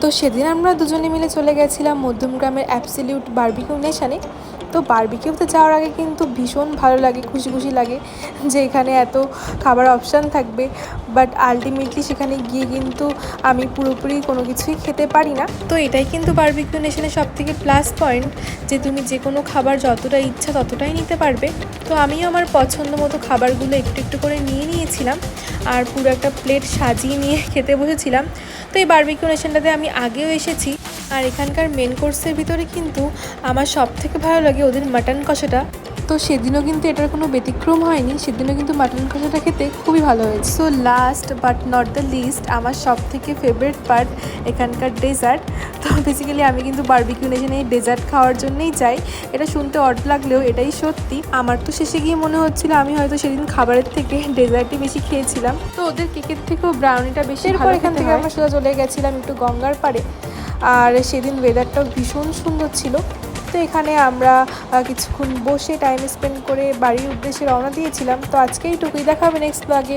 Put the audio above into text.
তো সেদিন আমরা দুজনে মিলে চলে গেছিলাম মধ্যমগ্রামের অ্যাবসলিউট বারবিকিউ নেশনে। তো বারবিকিউতে যাওয়ার আগে কিন্তু ভীষণ ভালো লাগে, খুশি খুশি লাগে যে এখানে এত খাবার অপশান থাকবে, বাট আলটিমেটলি সেখানে গিয়ে কিন্তু আমি পুরোপুরি কোনো কিছুই খেতে পারি না। তো এটাই কিন্তু বারবিকিউ নেশনের সবথেকে প্লাস পয়েন্ট, যে তুমি যে কোনো খাবার যতটা ইচ্ছা ততটাই নিতে পারবে। তো আমিও আমার পছন্দ মতো খাবারগুলো একটু একটু করে নিয়েছিলাম আর পুরো একটা প্লেট সাজিয়ে নিয়ে খেতে বসেছিলাম। তো এই বারবিকিউ নেশনটাতে আমি আগেও এসেছি, আর এখানকার মেন কোর্সের ভিতরে কিন্তু আমার সবথেকে ভালো লাগে ওদের মাটন কষাটা। তো সেদিনও কিন্তু এটার কোনো ব্যতিক্রম হয়নি, সেদিনও কিন্তু মাটন কষাটা খেতে খুবই ভালো হয়েছে। So last but not the least, আমার সবথেকে ফেভারিট পার্ট এখানকার ডেজার্ট। তো বেসিক্যালি আমি কিন্তু বারবিকিউ নেশনে এই ডেজার্ট খাওয়ার জন্যই যাই। এটা শুনতে অড লাগলেও এটাই সত্যি। আমার তো শেষে গিয়ে মনে হচ্ছিল আমি হয়তো সেদিন খাবারের থেকে ডেজার্টই বেশি খেয়েছিলাম। তো ওদের কেকের থেকেও ব্রাউনিটা বেশি ভালো। এখান থেকে আমরা সোজা চলে গেছিলাম একটু গঙ্গার পাড়ে, আর সেদিন ওয়েদারটাও ভীষণ সুন্দর ছিল। তো এখানে আমরা কিছুক্ষণ বসে টাইম স্পেন্ড করে বাড়ির উদ্দেশ্যে রওনা দিয়েছিলাম। তো আজকে এইটুকুই, দেখা হবে নেক্সট ব্লগে।